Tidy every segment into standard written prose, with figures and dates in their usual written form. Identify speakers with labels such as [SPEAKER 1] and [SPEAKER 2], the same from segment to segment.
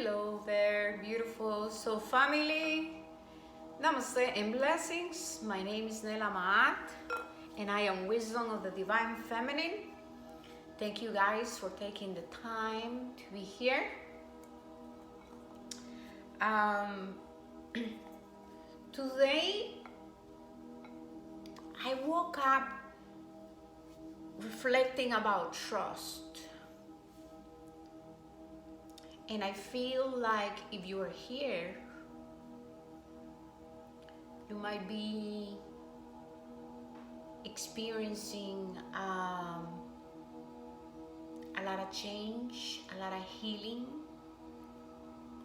[SPEAKER 1] Hello there, beautiful soul family. Namaste and blessings. My name is Namaste, and I am Wisdom of the Divine Feminine. Thank you guys for taking the time to be here. Today, I woke up reflecting about trust. And I feel like if you are here, you might be experiencing a lot of change, a lot of healing.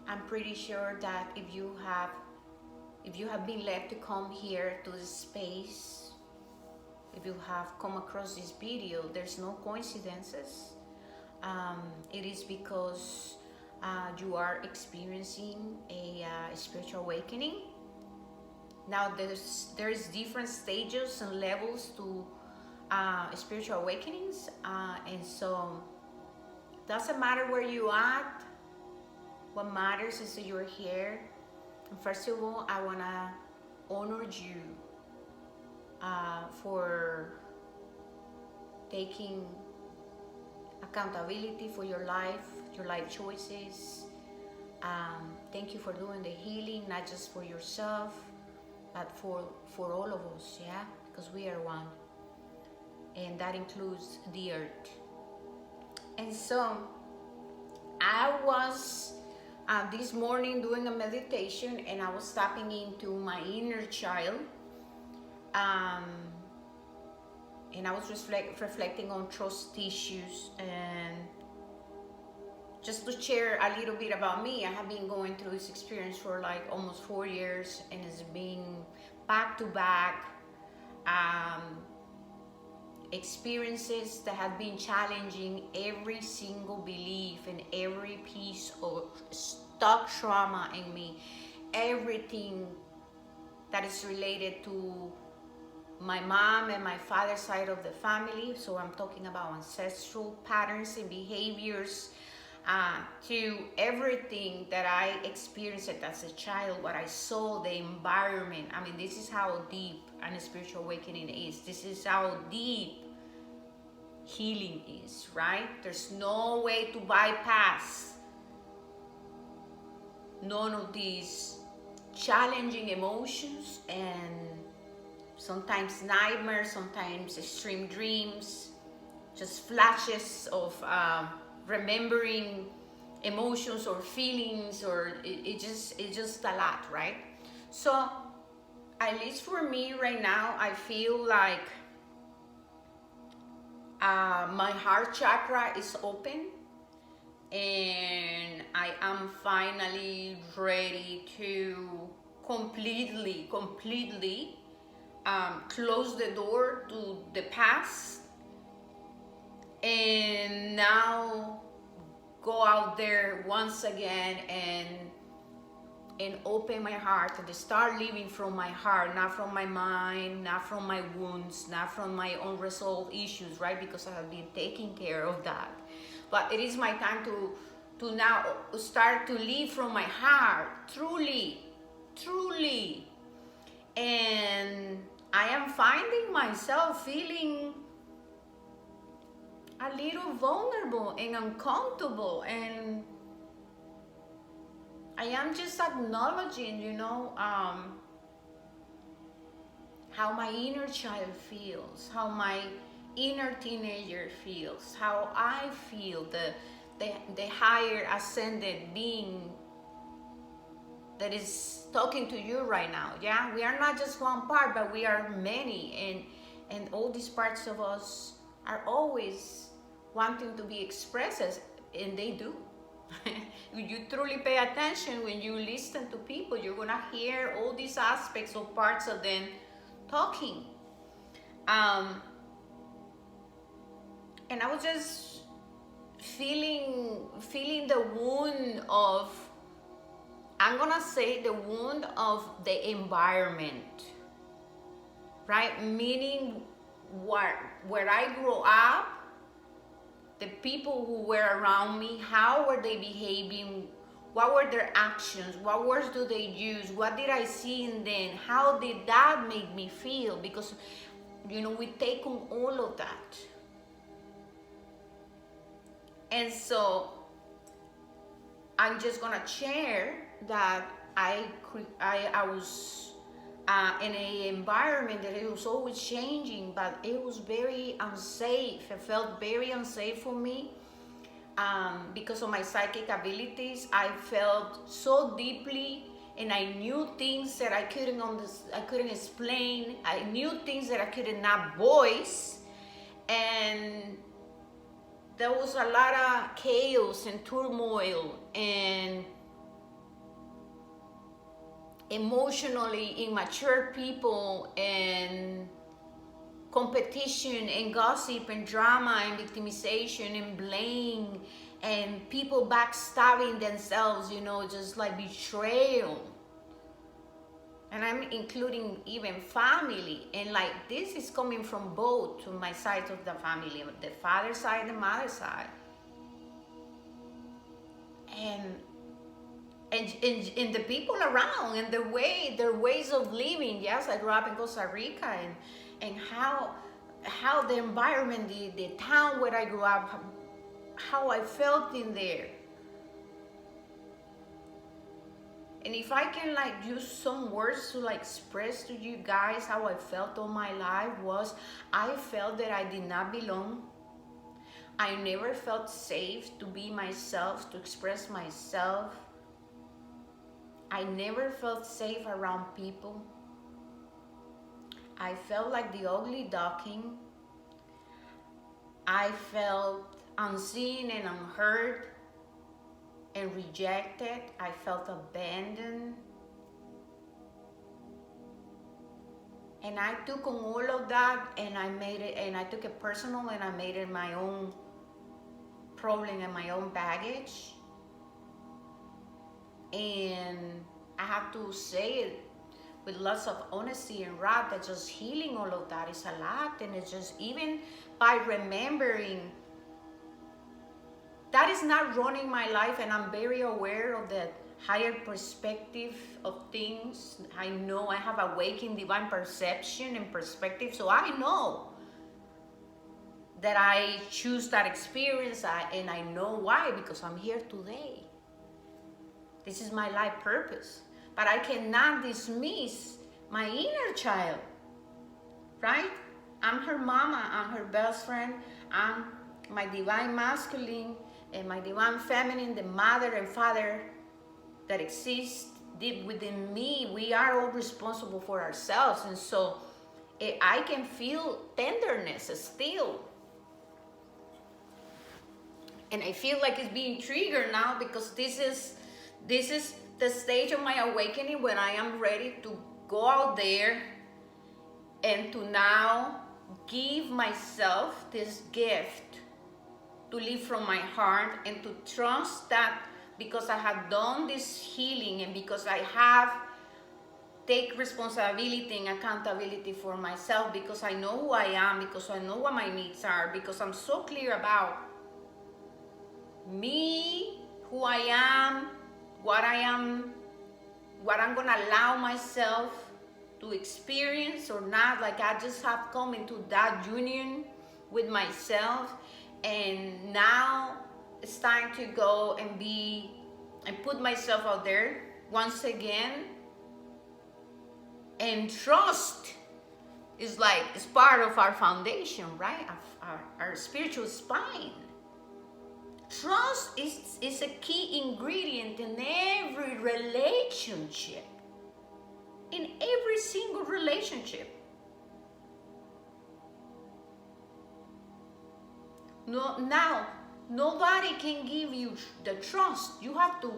[SPEAKER 1] I'm pretty sure that if you have been led to come here to this space, if you have come across this video, there's no coincidences. It is because you are experiencing a spiritual awakening. Now there's different stages and levels to spiritual awakenings, and so doesn't matter where you are. What matters is that you're here. And first of all, I want to honor you for taking accountability for your life choices. Thank you for doing the healing, not just for yourself, but for all of us, yeah, because we are one, and that includes the earth. And so I was this morning doing a meditation, and I was tapping into my inner child, and I was reflecting on trust issues. And just to share a little bit about me, I have been going through this experience for like almost 4 years, and it's been back to back experiences that have been challenging every single belief and every piece of stuck trauma in me, everything that is related to my mom and my father's side of the family. So I'm talking about ancestral patterns and behaviors, to everything that I experienced as a child, what I saw, the environment. I mean, this is how deep a spiritual awakening is. This is how deep healing is, right? There's no way to bypass none of these challenging emotions, and sometimes nightmares, sometimes extreme dreams, just flashes of remembering emotions or feelings, or it's just a lot, right? So at least for me right now, I feel like my heart chakra is open, and I am finally ready to completely close the door to the past, and now go out there once again and open my heart and start living from my heart, not from my mind, not from my wounds, not from my unresolved issues, right? Because I have been taking care of that. But it is my time to now start to live from my heart, truly. And I am finding myself feeling a little vulnerable and uncomfortable, and I am just acknowledging, how my inner child feels, how my inner teenager feels, how I feel, the higher ascended being that is talking to you right now. Yeah, we are not just one part, but we are many, and all these parts of us are always wanting to be expressed, and they do. If you truly pay attention, when you listen to people, you're gonna hear all these aspects or parts of them talking. And I was just feeling the wound of, I'm gonna say, the wound of the environment, right? Meaning where I grew up, the people who were around me, how were they behaving What were their actions? What words do they use? What did I see in them? How did that make me feel? Because, we take on all of that. And so I'm just gonna share that I was in an environment that it was always changing, but it was very unsafe. It felt very unsafe for me. Because of my psychic abilities, I felt so deeply, and I knew things that I couldn't explain. I knew things that I could not voice, and there was a lot of chaos and turmoil and emotionally immature people and competition and gossip and drama and victimization and blame and people backstabbing themselves, just like betrayal. And I'm including even family. And like this is coming from both to my side of the family, the father side, the mother side. And the people around and their ways of living. Yes, I grew up in Costa Rica, and how the environment, the town where I grew up, how I felt in there. And if I can use some words to express to you guys how I felt all my life, was I felt that I did not belong. I never felt safe to be myself, to express myself. I never felt safe around people. I felt like the ugly duckling. I felt unseen and unheard and rejected. I felt abandoned. And I took on all of that and I took it personal, and I made it my own problem and my own baggage. And I have to say it with lots of honesty and wrath, that just healing all of that is a lot. And it's just, even by remembering that is not running my life, and I'm very aware of the higher perspective of things. I know I have awakened divine perception and perspective, so I know that I choose that experience, and I know why, because I'm here today. This is my life purpose. But I cannot dismiss my inner child, right? I'm her mama, I'm her best friend, I'm my divine masculine and my divine feminine, the mother and father that exist deep within me. We are all responsible for ourselves. And so I can feel tenderness still. And I feel like it's being triggered now, because this is the stage of my awakening when I am ready to go out there and to now give myself this gift to live from my heart, and to trust that because I have done this healing, and because I have take responsibility and accountability for myself, because I know who I am, because I know what my needs are, because I'm so clear about me, who I am, what I'm gonna allow myself to experience or not. Like, I just have come into that union with myself, and now it's time to go and put myself out there once again. And trust is part of our foundation, right? Our spiritual spine. Trust is a key ingredient in every relationship. In every single relationship. No, now, nobody can give you the trust. You have to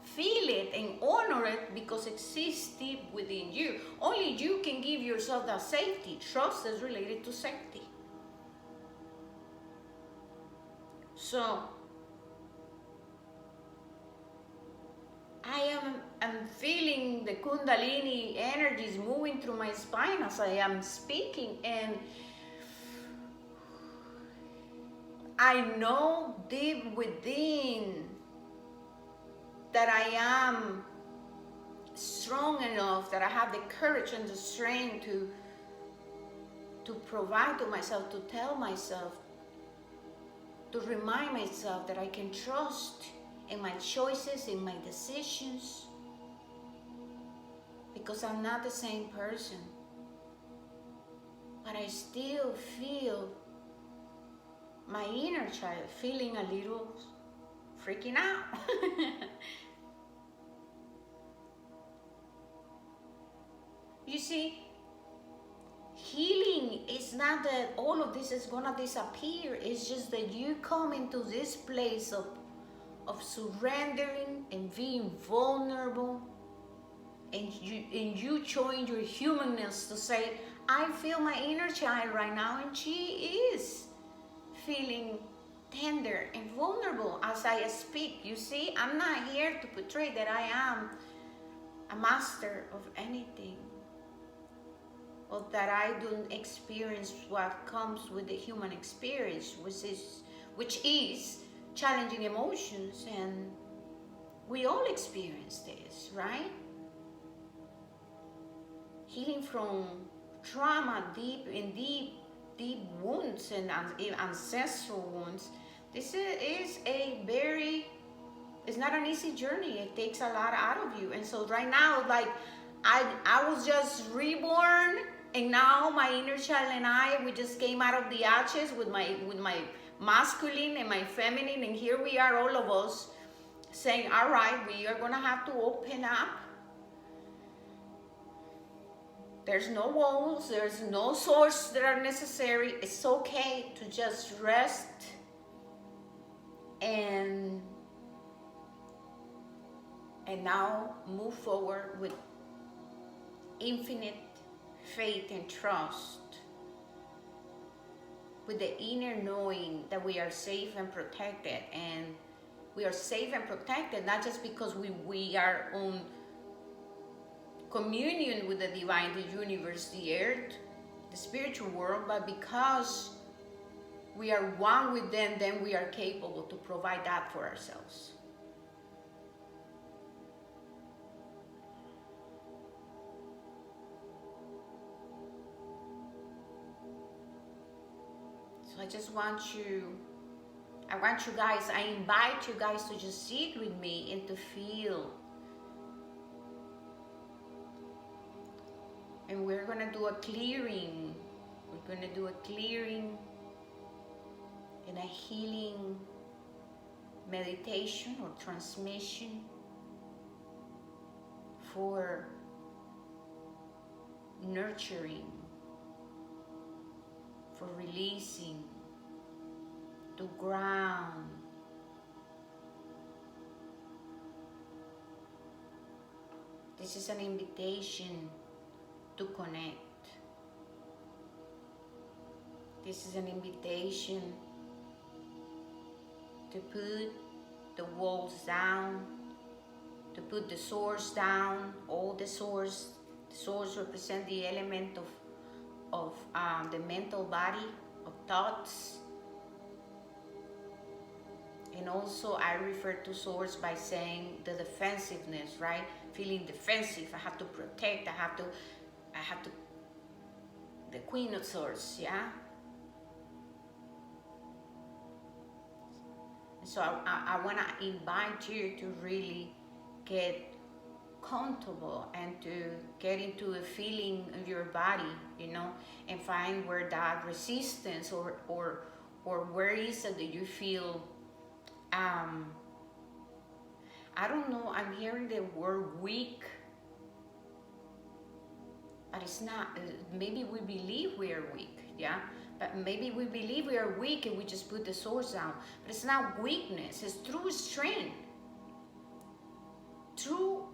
[SPEAKER 1] feel it and honor it, because it exists deep within you. Only you can give yourself that safety. Trust is related to safety. So, I'm feeling the Kundalini energies moving through my spine as I am speaking, and I know deep within that I am strong enough, that I have the courage and the strength to provide to myself, to tell myself, to remind myself that I can trust in my choices, in my decisions, because I'm not the same person. But I still feel my inner child feeling a little freaking out. You see, healing is not that all of this is gonna disappear. It's just that you come into this place of surrendering and being vulnerable, and you showing your humanness to say, I feel my inner child right now, and she is feeling tender and vulnerable as I speak. You see, I'm not here to portray that I am a master of anything, or that I don't experience what comes with the human experience, which is challenging emotions, and we all experience this, right? Healing from trauma, deep wounds and ancestral wounds. This is it's not an easy journey. It takes a lot out of you. And so right now, like, I was just reborn, and now my inner child and we just came out of the ashes with my masculine and my feminine, and here we are, all of us, saying, all right, we are gonna have to open up. There's no walls, there's no swords that are necessary. It's okay to just rest and now move forward with infinite faith and trust, with the inner knowing that we are safe and protected. And we are safe and protected not just because we are on communion with the divine, the universe, the earth, the spiritual world, but because we are one with them, then we are capable to provide that for ourselves. So I invite you guys to just sit with me and to feel. And we're going to do a clearing. We're going to do a clearing and a healing meditation or transmission for nurturing, for releasing, to ground. This is an invitation to connect. This is an invitation to put the walls down, to put the swords down, all the swords. The swords represent the element of the mental body, of thoughts. And also I refer to swords by saying the defensiveness, right? Feeling defensive, I have to protect, I have to, the Queen of Swords, yeah? So I want to invite you to really get comfortable and to get into a feeling of your body, you know, and find where that resistance or where is it that you feel, I don't know, I'm hearing the word weak, but it's not. Maybe we believe we are weak, yeah? But maybe we believe we are weak and we just put the swords down. But it's not weakness, it's true strength. True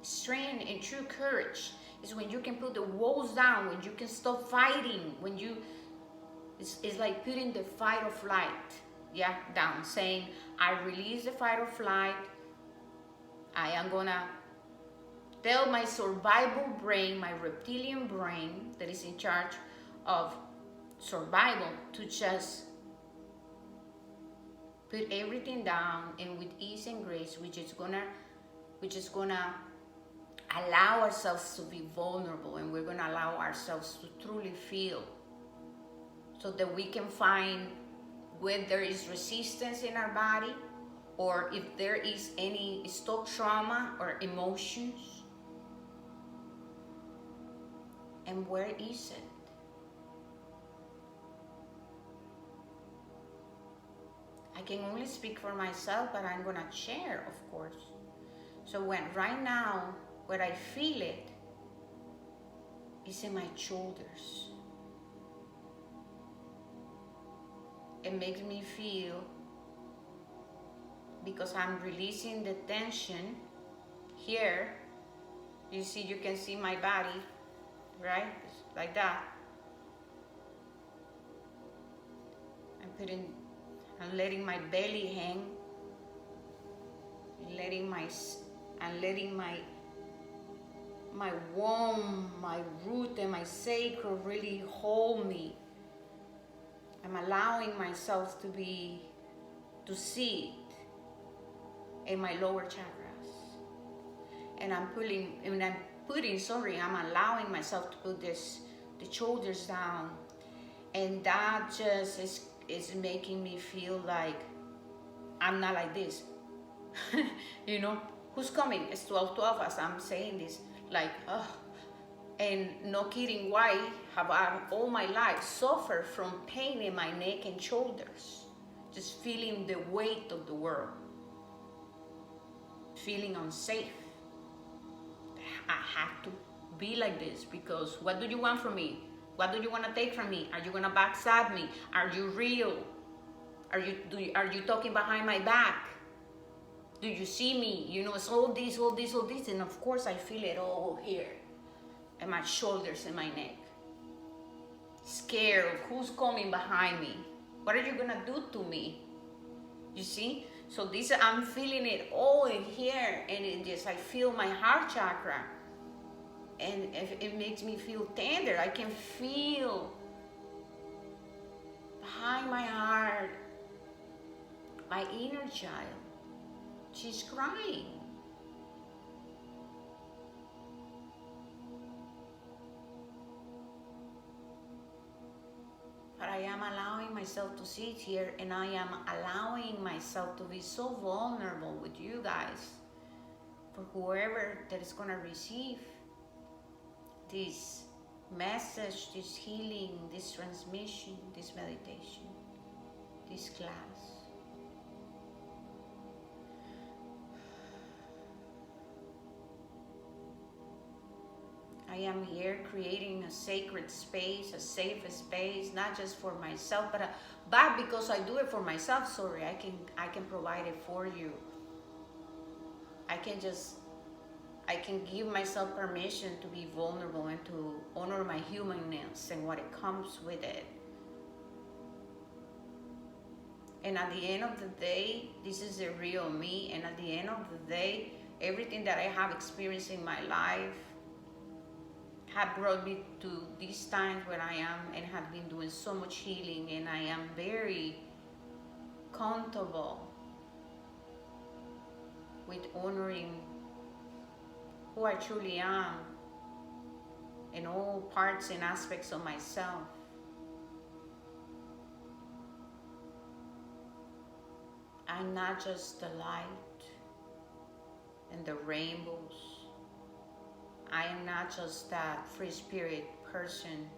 [SPEAKER 1] strength and true courage is when you can put the walls down, when you can stop fighting, when you, it's like putting the fight or flight, yeah, down, saying, I release the fight or flight. I am gonna tell my survival brain, my reptilian brain that is in charge of survival, to just put everything down, and with ease and grace, we're just gonna We're just gonna allow ourselves to be vulnerable, and we're gonna allow ourselves to truly feel, so that we can find where there is resistance in our body, or if there is any stock trauma or emotions, and where is it? I can only speak for myself, but I'm gonna share, of course. So when right now, where I feel it is in my shoulders. It makes me feel, because I'm releasing the tension here. You see, you can see my body, right? Like that. I'm letting my belly hang, letting my womb, my root, and my sacrum really hold me. I'm allowing myself to see it in my lower chakras, and I'm allowing myself to put the shoulders down, and that just is making me feel like I'm not like this. You know, who's coming? It's 12 as I'm saying this, like, and no kidding, why have I all my life suffered from pain in my neck and shoulders? Just feeling the weight of the world, feeling unsafe. I have to be like this, because what do you want from me? What do you want to take from me? Are you gonna backstab me? Are you real? Are you talking behind my back? Do you see me? You know, it's all this, and of course I feel it all here, in my shoulders and my neck. Scared of who's coming behind me. What are you gonna do to me? You see? So this, I'm feeling it all in here, and I feel my heart chakra, and it makes me feel tender. I can feel behind my heart my inner child. She's crying. But I am allowing myself to sit here, and I am allowing myself to be so vulnerable with you guys, for whoever that is going to receive this message, this healing, this transmission, this meditation, this class. I am here creating a sacred space, a safe space, not just for myself, but because I do it for myself, sorry, I can provide it for you. I can give myself permission to be vulnerable and to honor my humanness and what it comes with it. And at the end of the day, this is the real me. And at the end of the day, everything that I have experienced in my life have brought me to these times where I am, and have been doing so much healing, and I am very comfortable with honoring who I truly am in all parts and aspects of myself. I'm not just the light and the rainbows. I am not just that free spirit person.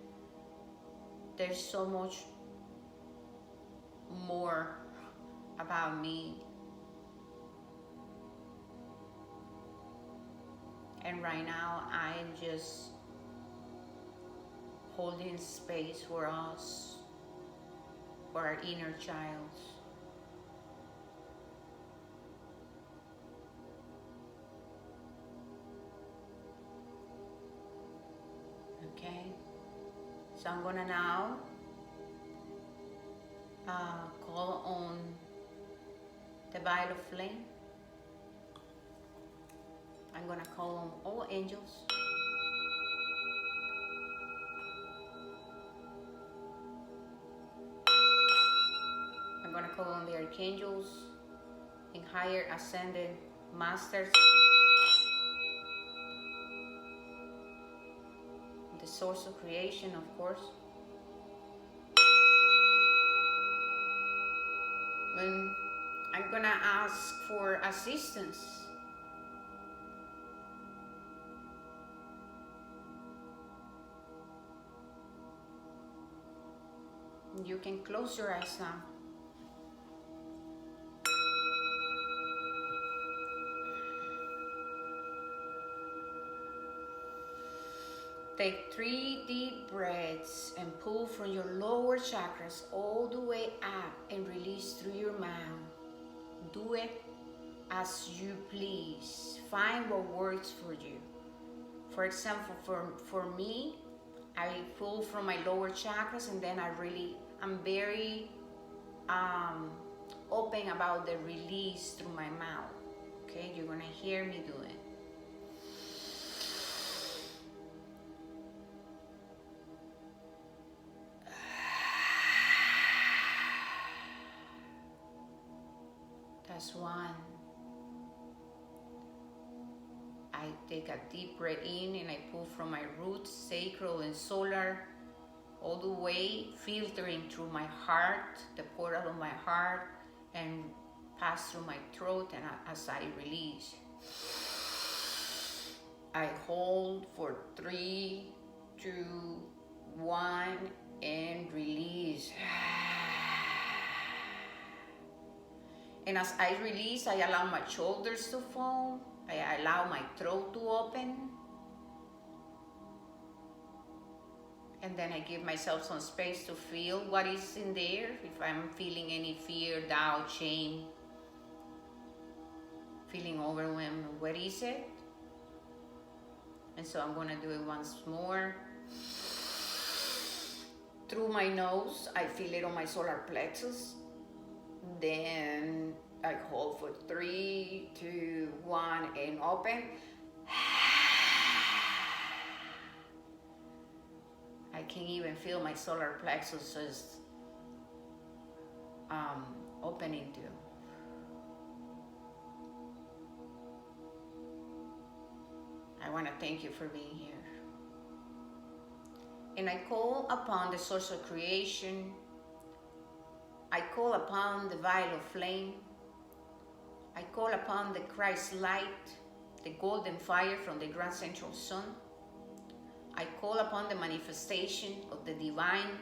[SPEAKER 1] There's so much more about me. And right now, I am just holding space for us, for our inner child. Okay, so I'm gonna now call on the violet flame. I'm gonna call on all angels. I'm gonna call on the archangels and higher ascended masters the source of creation, of course. When I'm gonna ask for assistance. You can close your eyes now. Take 3 deep breaths and pull from your lower chakras all the way up and release through your mouth. Do it as you please. Find what works for you. For example, for me, I pull from my lower chakras, and then I'm very open about the release through my mouth. Okay, you're gonna hear me do it. That's one. I take a deep breath in and I pull from my roots, sacral and solar, all the way, filtering through my heart, the portal of my heart, and pass through my throat, and as I release, I hold for 3, 2, 1, and release. And as I release, I allow my shoulders to fall. I allow my throat to open. And then I give myself some space to feel what is in there. If I'm feeling any fear, doubt, shame, feeling overwhelmed, what is it? And so I'm gonna do it once more. Through my nose, I feel it on my solar plexus. Then I hold for 3, 2, 1, and open. I can even feel my solar plexus just opening too. I want to thank you for being here. And I call upon the source of creation. I call upon the vial of flame. I call upon the Christ light, the golden fire from the grand central sun. I call upon the manifestation of the divine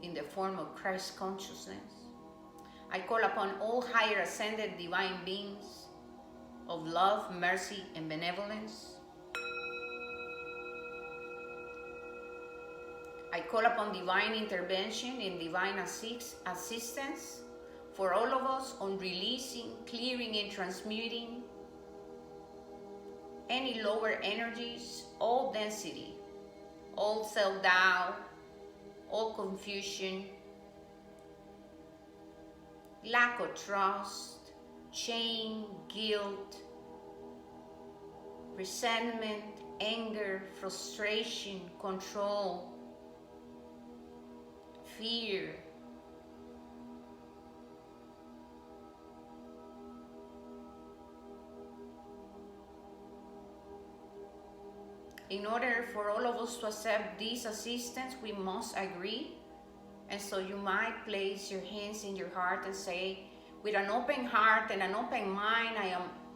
[SPEAKER 1] in the form of Christ consciousness. I call upon all higher ascended divine beings of love, mercy, and benevolence. I call upon divine intervention and divine assistance for all of us on releasing, clearing, and transmuting any lower energies, all density, all self-doubt, all confusion, lack of trust, shame, guilt, resentment, anger, frustration, control, fear, in order for all of us to accept this assistance, we must agree. And so you might place your hands in your heart and say, with an open heart and an open mind,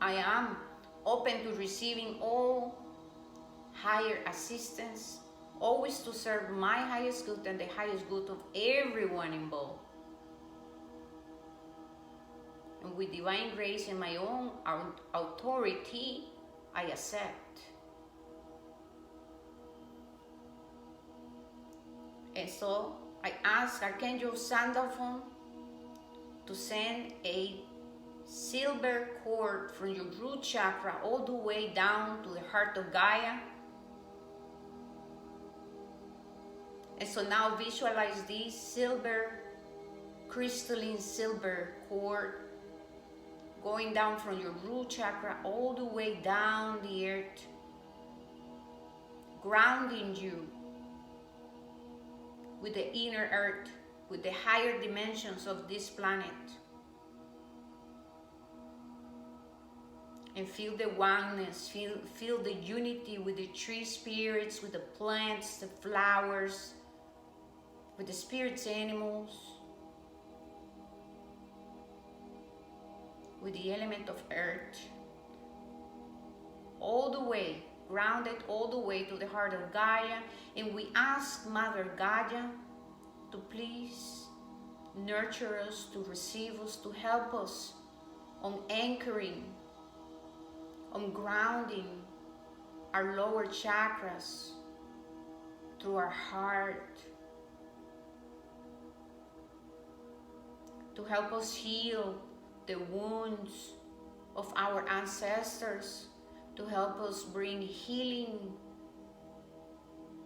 [SPEAKER 1] I am open to receiving all higher assistance, always to serve my highest good and the highest good of everyone involved. And with divine grace and my own authority, I accept. And so I ask Archangel Sandalphon to send a silver cord from your root chakra all the way down to the heart of Gaia. And so now visualize this silver, crystalline silver cord going down from your root chakra all the way down the earth, grounding you with the inner earth, with the higher dimensions of this planet. and feel the oneness, feel the unity with the tree spirits, with the plants, the flowers, with the spirits, animals, with the element of earth, all the way, grounded all the way to the heart of Gaia. And we ask Mother Gaia to please nurture us, to receive us, to help us on anchoring, on grounding our lower chakras through our heart, to help us heal the wounds of our ancestors, to help us bring healing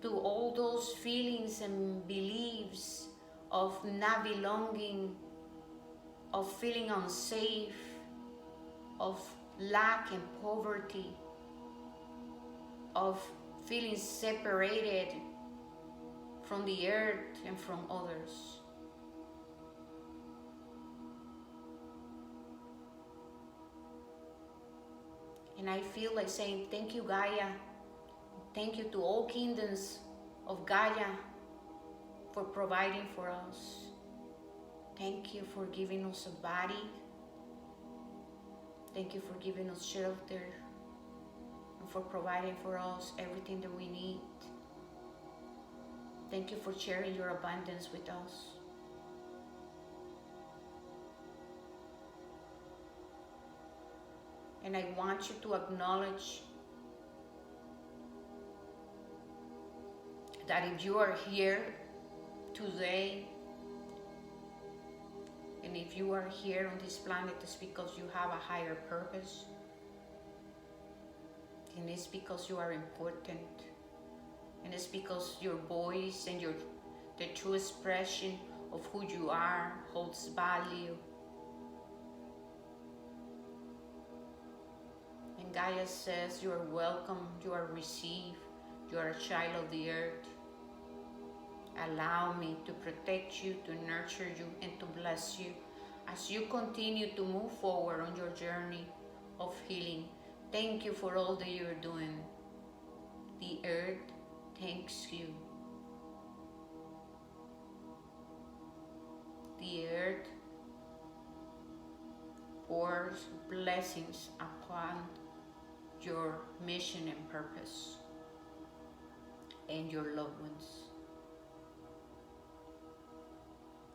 [SPEAKER 1] to all those feelings and beliefs of not belonging, of feeling unsafe, of lack and poverty, of feeling separated from the earth and from others. And I feel like saying, thank you, Gaia. Thank you to all kingdoms of Gaia for providing for us. Thank you for giving us a body. Thank you for giving us shelter and for providing for us everything that we need. Thank you for sharing your abundance with us. And I want you to acknowledge that if you are here today, and if you are here on this planet, it's because you have a higher purpose. And it's because you are important. And it's because your voice and the true expression of who you are holds value. And Gaia says you are welcome, you are received, you are a child of the earth. Allow me to protect you, to nurture you, and to bless you as you continue to move forward on your journey of healing. Thank you for all that you're doing. The earth thanks you. The earth pours blessings upon your mission and purpose and your loved ones.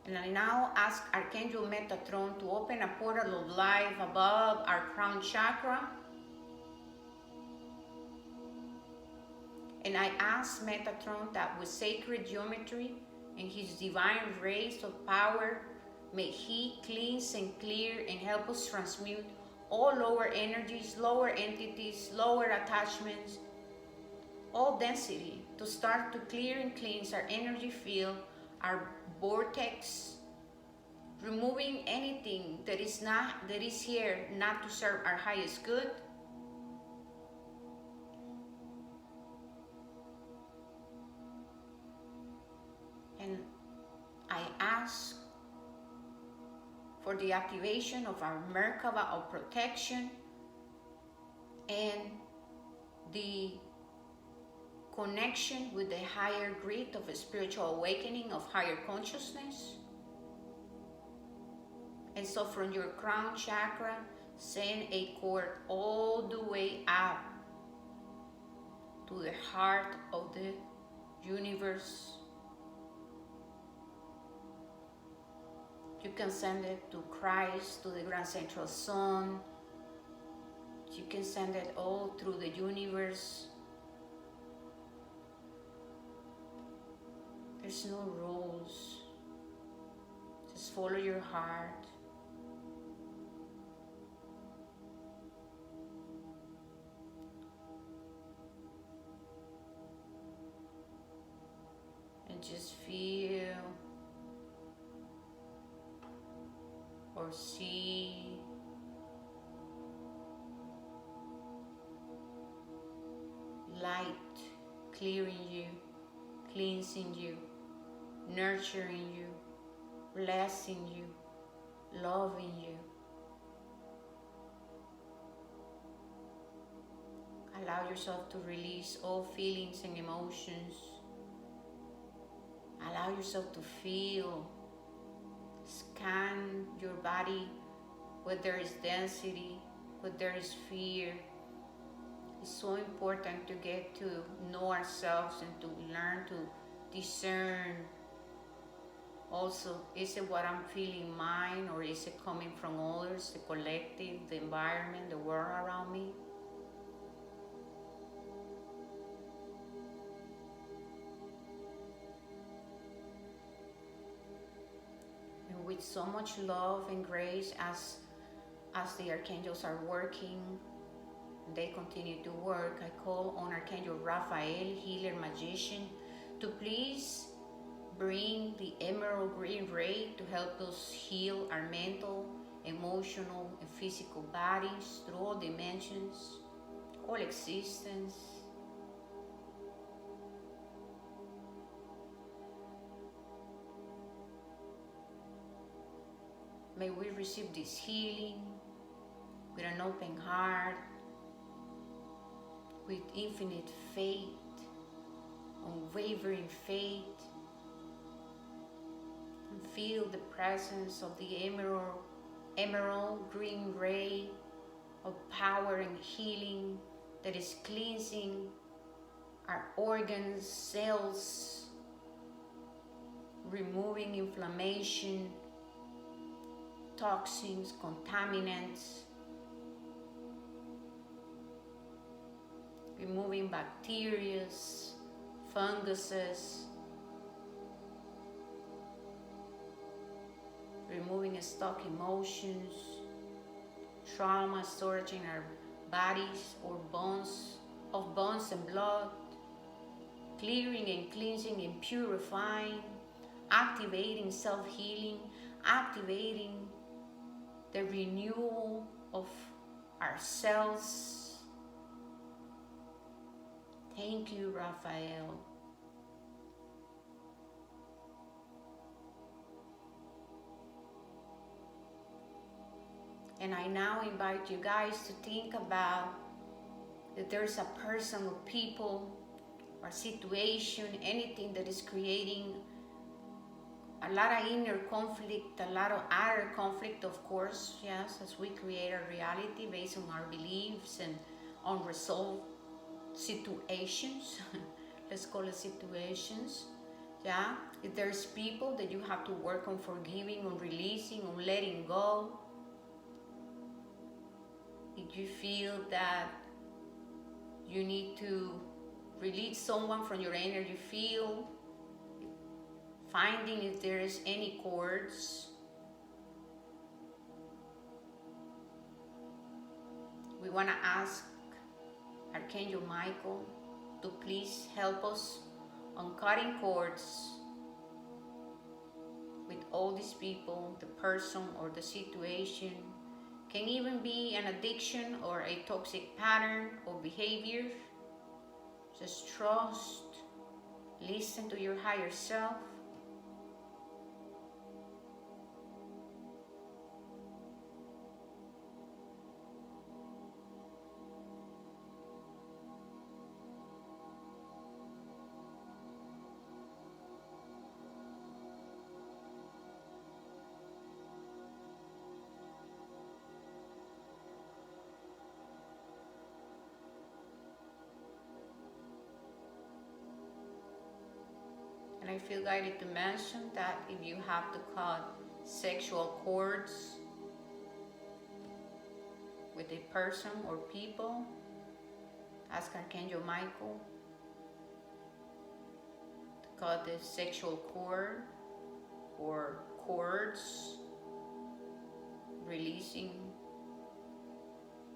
[SPEAKER 1] And I now ask Archangel Metatron to open a portal of light above our crown chakra. And I ask Metatron that with sacred geometry and his divine rays of power, may he cleanse and clear and help us transmute all lower energies, lower entities, lower attachments, all density, to start to clear and cleanse our energy field, our vortex, removing anything that is here not to serve our highest good. And I ask for the activation of our Merkaba of protection and the connection with the higher grid of a spiritual awakening of higher consciousness. And so from your crown chakra, send a cord all the way up to the heart of the universe. You can send it to Christ, to the Grand Central Sun. You can send it all through the universe. There's no rules. Just follow your heart. And just feel or see light clearing you, cleansing you, nurturing you, blessing you, loving you. allow yourself to release all feelings and emotions. Allow yourself to feel. Scan your body where there is density, where there is fear. It's so important to get to know ourselves and to learn to discern. Also, is it what I'm feeling mine, or is it coming from others, the collective, the environment, the world around me? And with so much love and grace, as the archangels are working, they continue to work, I call on Archangel Raphael, healer, magician, to please bring the emerald green ray to help us heal our mental, emotional, and physical bodies through all dimensions, all existence. May we receive this healing with an open heart, with infinite faith, unwavering faith, and feel the presence of the emerald green ray of power and healing that is cleansing our organs, cells, removing inflammation, toxins, contaminants, removing bacteria, funguses, removing stuck emotions, trauma storage in our bodies or bones, of bones and blood, clearing and cleansing and purifying, activating self-healing, activating the renewal of our cells. Thank you, Raphael. And I now invite you guys to think about that there's a person or people or situation, anything that is creating a lot of inner conflict, a lot of outer conflict, of course, yes, as we create our reality based on our beliefs and unresolved situations. Let's call it situations. Yeah, if there's people that you have to work on forgiving, on releasing, on letting go, if you feel that you need to release someone from your energy field, finding if there is any cords. We want to ask Archangel Michael to please help us on cutting cords with all these people, the person or the situation. Can even be an addiction or a toxic pattern or behavior. Just trust, listen to your higher self. And I feel guided to mention that if you have to cut sexual cords with a person or people, ask Archangel Michael to cut the sexual cord or cords, releasing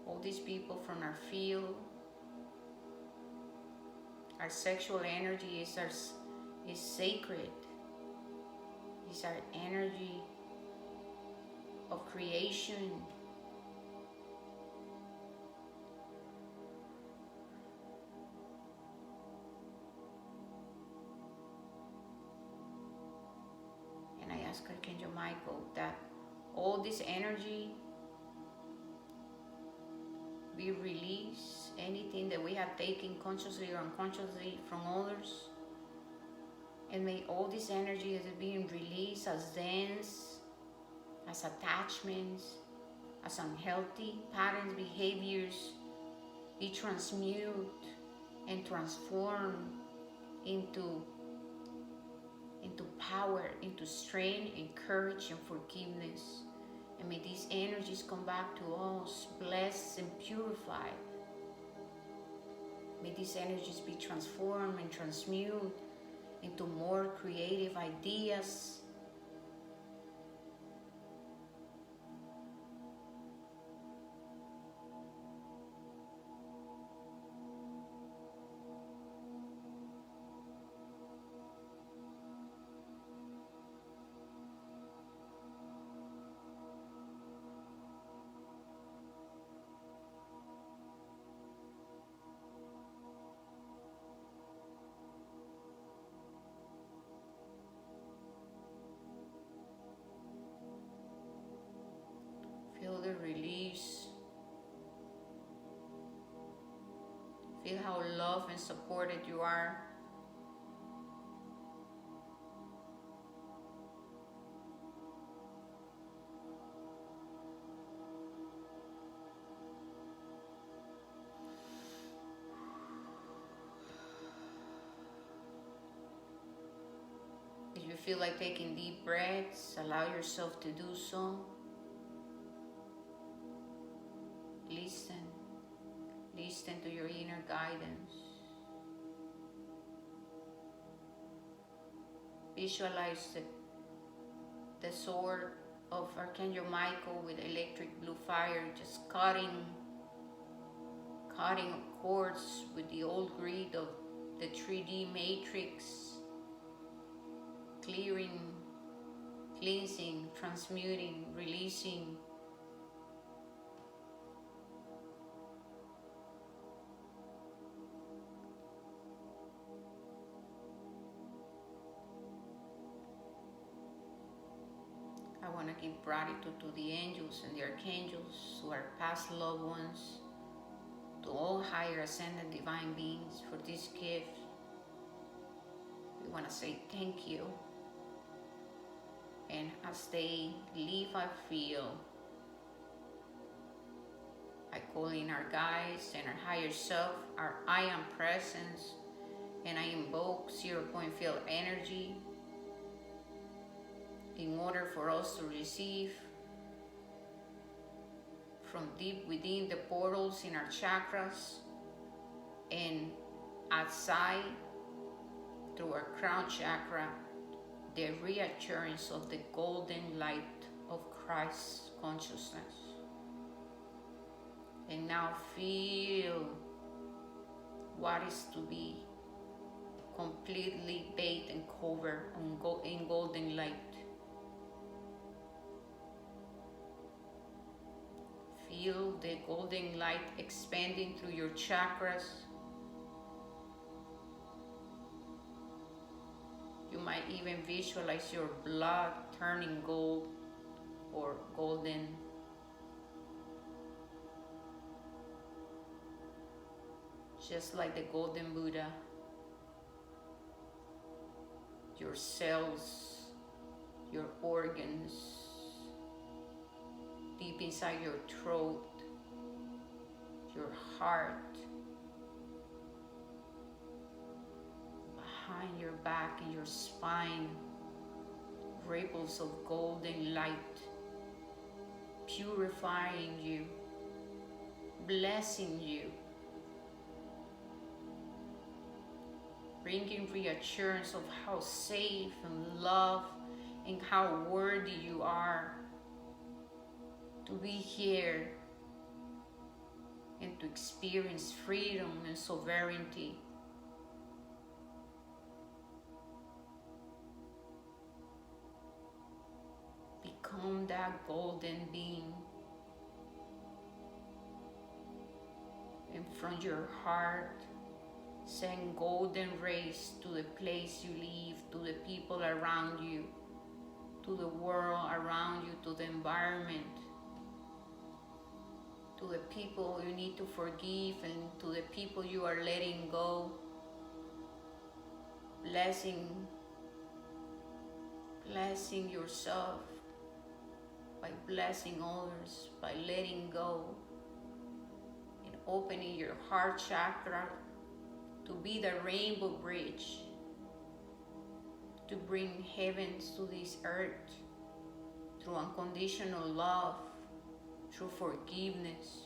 [SPEAKER 1] all these people from our field. Our sexual energy is sacred. It's our energy of creation. And I ask Archangel Michael that all this energy be be released. Anything that we have taken consciously or unconsciously from others. And may all this energy that is being released as dense, as attachments, as unhealthy patterns, behaviors, be transmuted and transformed into power, into strength and courage and forgiveness. And may these energies come back to us blessed and purified. May these energies be transformed and transmuted into more creative ideas, feel the release. Feel how loved and supported you are. If you feel like taking deep breaths, allow yourself to do so. Listen to your inner guidance. Visualize the sword of Archangel Michael with electric blue fire, just cutting cords with the old grid of the 3D matrix, clearing, cleansing, transmuting, releasing. I want to give gratitude to the angels and the archangels, to our past loved ones, to all higher ascended divine beings for this gift. We want to say thank you. And as they leave our field, I call in our guides and our higher self, our I am presence, and I invoke 0-point field energy in order for us to receive from deep within the portals in our chakras and outside through our crown chakra, the reassurance of the golden light of Christ's consciousness. And now feel what is to be completely bathed and covered in golden light. Feel the golden light expanding through your chakras. You might even visualize your blood turning gold or golden. Just like the golden Buddha. Your cells, your organs, deep inside your throat, your heart, behind your back and your spine, ripples of golden light, purifying you, blessing you, bringing reassurance of how safe and loved and how worthy you are to be here and to experience freedom and sovereignty. Become that golden being. And from your heart, send golden rays to the place you live, to the people around you, to the world around you, to the environment. to the people you need to forgive, and to the people you are letting go. Blessing yourself by blessing others, by letting go and opening your heart chakra to be the rainbow bridge to bring heavens to this earth through unconditional love, through forgiveness.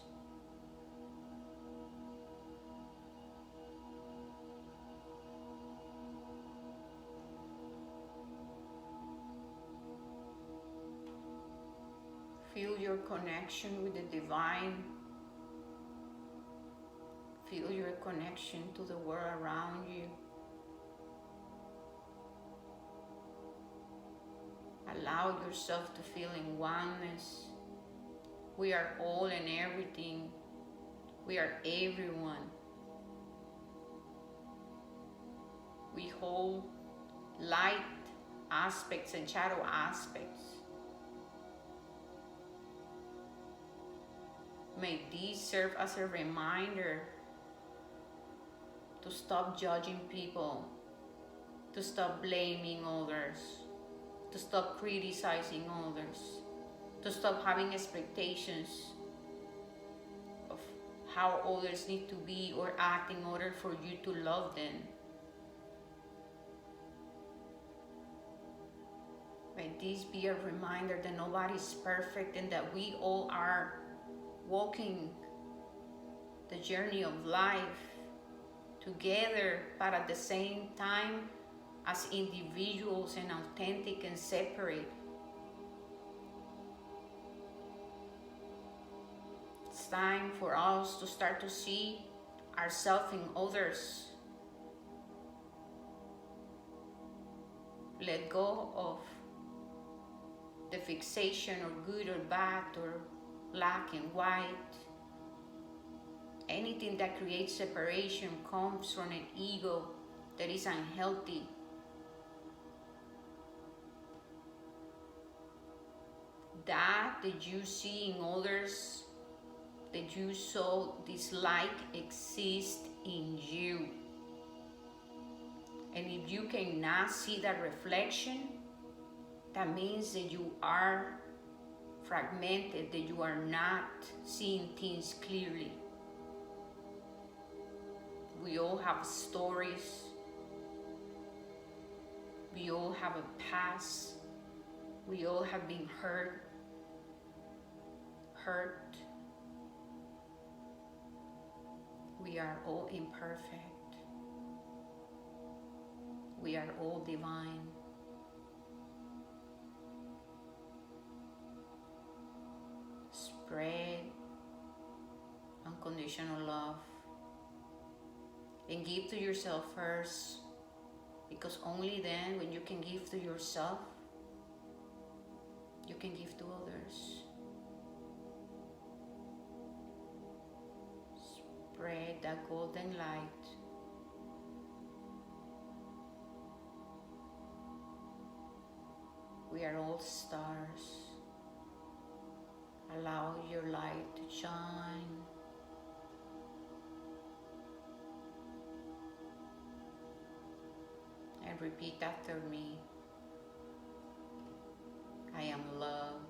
[SPEAKER 1] Feel your connection with the divine. Feel your connection to the world around you. Allow yourself to feel in oneness. We are all and everything. We are everyone. We hold light aspects and shadow aspects. May these serve as a reminder to stop judging people, to stop blaming others, to stop criticizing others, to stop having expectations of how others need to be or act in order for you to love them. May this be a reminder that nobody is perfect and that we all are walking the journey of life together, but at the same time as individuals and authentic and separate. It's time for us to start to see ourselves in others. Let go of the fixation or good or bad or black and white. Anything that creates separation comes from an ego that is unhealthy. That you see in others, that you so dislike, exists in you. And if you cannot see that reflection, that means that you are fragmented, that you are not seeing things clearly. We all have stories. We all have a past. We all have been hurt. We are all imperfect. We are all divine. Spread unconditional love and give to yourself first, because only then, when you can give to yourself, you can give to others. Spread that golden light. We are all stars. Allow your light to shine. And repeat after me. I am love.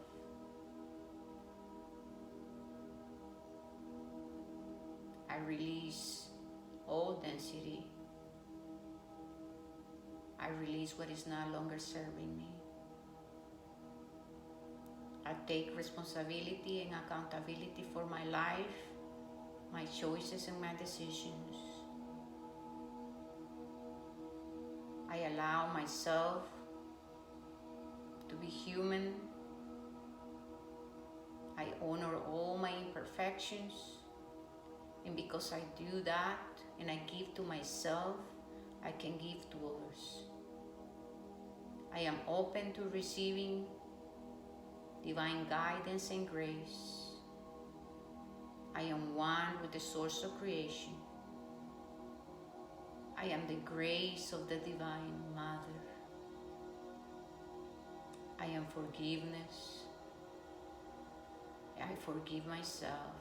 [SPEAKER 1] I release all density. I release what is no longer serving me. I take responsibility and accountability for my life, my choices and my decisions. I allow myself to be human. I honor all my imperfections. And because I do that and I give to myself, I can give to others. I am open to receiving divine guidance and grace. I am one with the source of creation. I am the grace of the Divine Mother. I am forgiveness. I forgive myself.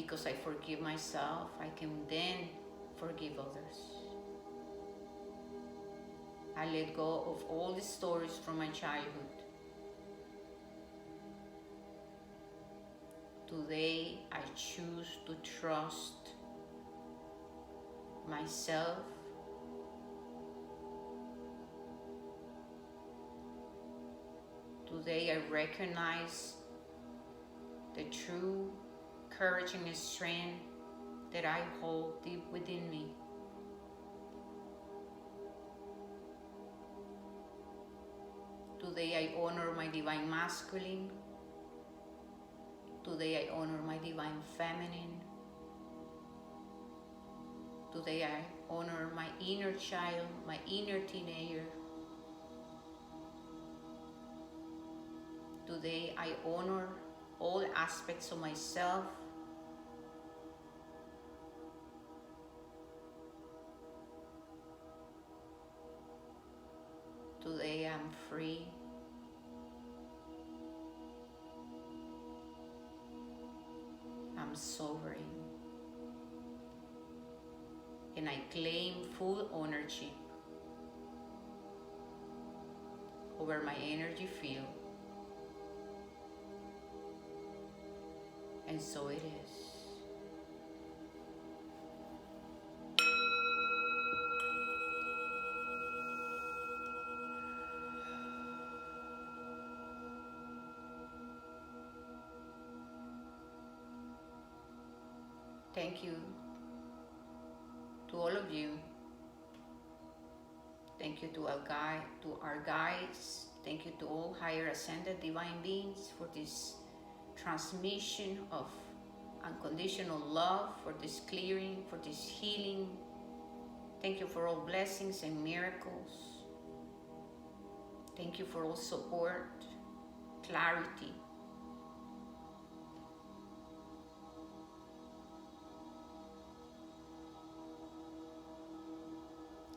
[SPEAKER 1] because I forgive myself, I can then forgive others. I let go of all the stories from my childhood. Today, I choose to trust myself. Today, I recognize the true courage and strength that I hold deep within me. Today, I honor my divine masculine. Today, I honor my divine feminine. Today, I honor my inner child, my inner teenager. Today, I honor all aspects of myself. Today, I'm free. I'm sovereign. And I claim full ownership over my energy field. And so it is. Thank you to all of you. Thank you to our guides. Thank you to all higher ascended divine beings for this transmission of unconditional love, for this clearing, for this healing. Thank you for all blessings and miracles. Thank you for all support, clarity.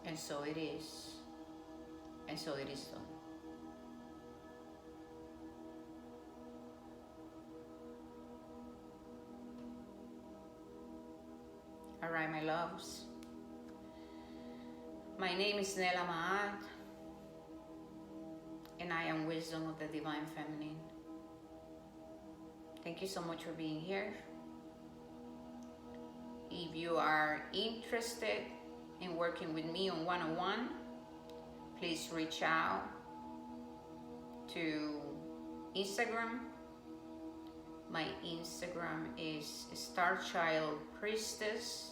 [SPEAKER 1] And so it is. And so it is done. All right, my loves. My name is Namaste, and I am Wisdom of the Divine Feminine. Thank you so much for being here. If you are interested in working with me on one-on-one, please reach out to Instagram. My Instagram is starchildpriestess_.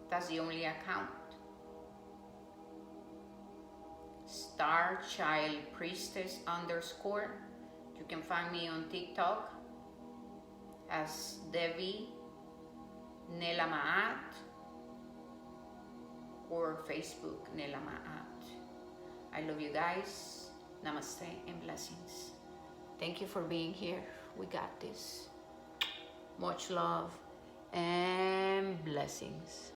[SPEAKER 1] That's the only account. starchildpriestess_. You can find me on TikTok as Devi Nelamaat or Facebook Nelamaat. I love you guys. Namaste and blessings. Thank you for being here. We got this. Much love and blessings.